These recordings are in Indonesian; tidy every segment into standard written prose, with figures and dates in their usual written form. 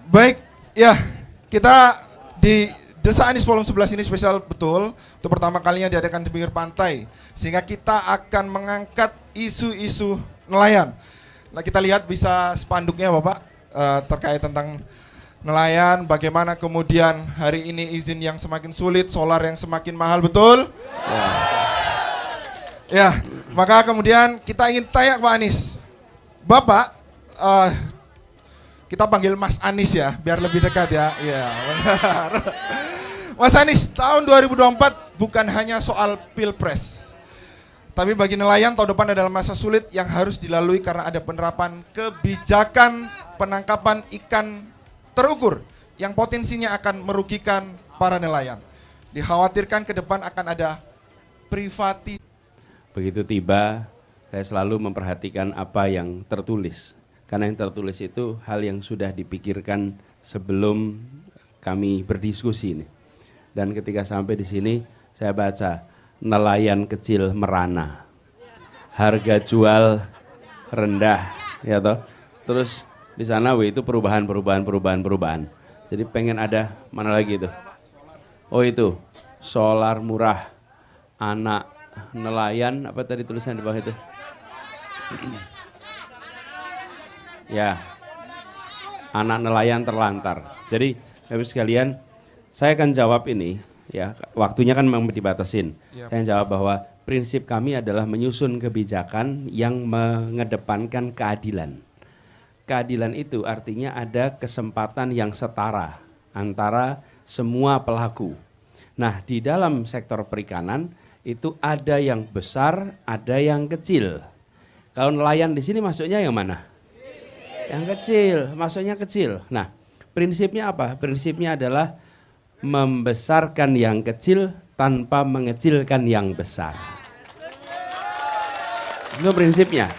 Baik, ya kita di Desa Anies Volume 11 ini spesial betul. Untuk pertama kalinya diadakan di pinggir pantai. Sehingga kita akan mengangkat isu-isu nelayan. Nah kita lihat bisa spanduknya Bapak terkait tentang nelayan. Bagaimana kemudian hari ini izin yang semakin sulit, solar yang semakin mahal, betul? Ya, maka kemudian kita ingin tanya Pak Anies. Bapak, kita panggil Mas Anies ya, biar lebih dekat ya. Iya, benar. Mas Anies, tahun 2024 bukan hanya soal pilpres. Tapi bagi nelayan tahun depan adalah masa sulit yang harus dilalui karena ada penerapan kebijakan penangkapan ikan terukur yang potensinya akan merugikan para nelayan. Dikhawatirkan ke depan akan ada privatisasi. Begitu tiba, saya selalu memperhatikan apa yang tertulis. Karena yang tertulis itu hal yang sudah dipikirkan sebelum kami berdiskusi ini. Dan ketika sampai di sini, saya baca, nelayan kecil merana, harga jual rendah, ya toh. Terus di sana itu perubahan. Jadi pengen ada mana lagi itu? Oh itu, solar murah, anak nelayan, apa tadi tulisan di bawah itu? Ya, anak nelayan terlantar. Jadi, Bapak sekalian, saya akan jawab ini, ya, waktunya kan memang dibatasin. Yep. Saya jawab bahwa prinsip kami adalah menyusun kebijakan yang mengedepankan keadilan. Keadilan itu artinya ada kesempatan yang setara antara semua pelaku. Nah, di dalam sektor perikanan itu ada yang besar, ada yang kecil. Kalau nelayan di sini masuknya yang mana? Yang kecil, maksudnya kecil. Nah, prinsipnya apa? Prinsipnya adalah membesarkan yang kecil tanpa mengecilkan yang besar. Itu prinsipnya.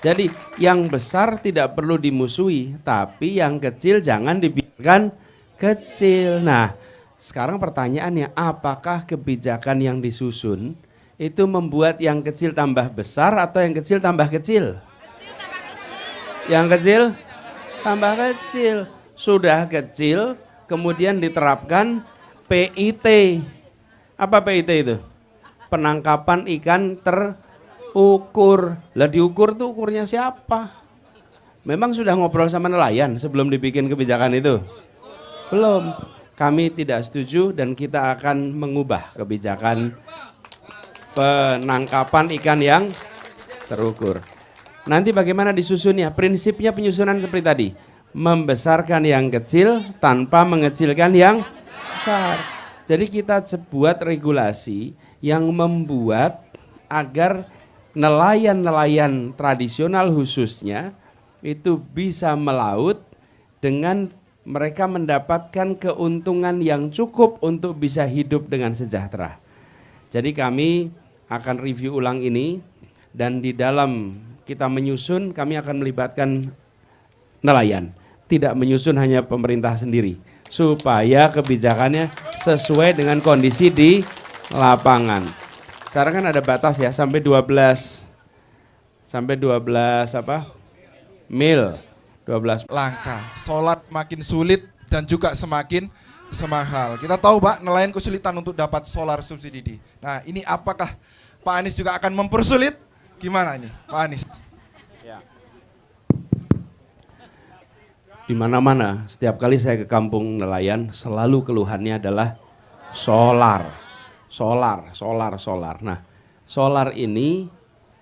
Jadi yang besar tidak perlu dimusuhi, tapi yang kecil jangan dibiarkan kecil. Nah, sekarang pertanyaannya, apakah kebijakan yang disusun itu membuat yang kecil tambah besar atau yang kecil tambah kecil? Yang kecil tambah kecil. Sudah kecil, kemudian diterapkan PIT. Apa PIT itu? Penangkapan ikan terukur. Lah diukur tuh ukurnya siapa? Memang sudah ngobrol sama nelayan sebelum dibikin kebijakan itu? Belum. Kami tidak setuju dan kita akan mengubah kebijakan penangkapan ikan yang terukur. Nanti bagaimana disusunnya? Prinsipnya penyusunan seperti tadi. Membesarkan yang kecil tanpa mengecilkan yang besar. Jadi kita buat regulasi yang membuat agar nelayan-nelayan tradisional khususnya itu bisa melaut dengan mereka mendapatkan keuntungan yang cukup untuk bisa hidup dengan sejahtera. Jadi kami akan review ulang ini dan di dalam kita menyusun, kami akan melibatkan nelayan. Tidak menyusun hanya pemerintah sendiri. Supaya kebijakannya sesuai dengan kondisi di lapangan. Sekarang kan ada batas ya, sampai 12 mil. 12 langka. Solar makin sulit dan juga semakin semahal. Kita tahu Pak, nelayan kesulitan untuk dapat solar subsidi. Nah ini apakah Pak Anies juga akan mempersulit? Gimana ini Pak Anies? Ya. Di mana-mana, setiap kali saya ke kampung nelayan, selalu keluhannya adalah solar. Nah, solar ini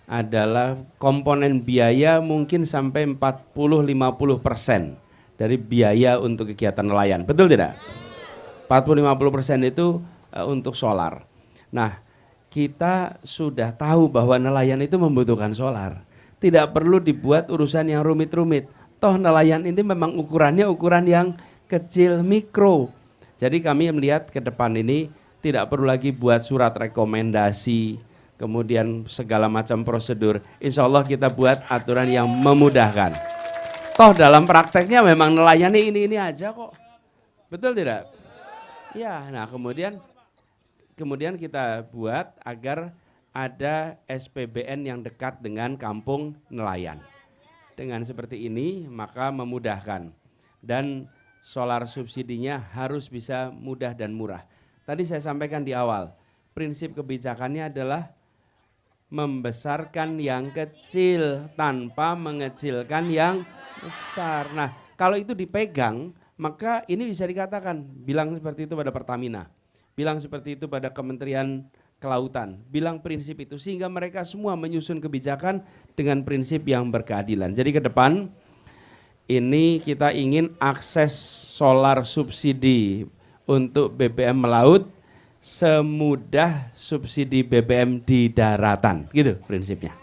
adalah komponen biaya mungkin sampai 40-50% dari biaya untuk kegiatan nelayan. Betul tidak? 40-50% itu untuk solar. Nah, kita sudah tahu bahwa nelayan itu membutuhkan solar. Tidak perlu dibuat urusan yang rumit-rumit. Toh nelayan ini memang ukurannya ukuran yang kecil mikro. Jadi kami melihat ke depan ini tidak perlu lagi buat surat rekomendasi, kemudian segala macam prosedur. Insya Allah kita buat aturan yang memudahkan. Toh dalam prakteknya memang nelayan ini aja kok. Betul tidak? Ya, nah kemudian kita buat agar ada SPBN yang dekat dengan kampung nelayan. Dengan seperti ini maka memudahkan. Dan solar subsidinya harus bisa mudah dan murah. Tadi saya sampaikan di awal, prinsip kebijakannya adalah membesarkan yang kecil tanpa mengecilkan yang besar. Nah, kalau itu dipegang, maka ini bisa dikatakan, bilang seperti itu pada Pertamina, bilang seperti itu pada Kementerian Kelautan, bilang prinsip itu, sehingga mereka semua menyusun kebijakan dengan prinsip yang berkeadilan. Jadi ke depan ini kita ingin akses solar subsidi untuk BBM melaut semudah subsidi BBM di daratan, gitu prinsipnya.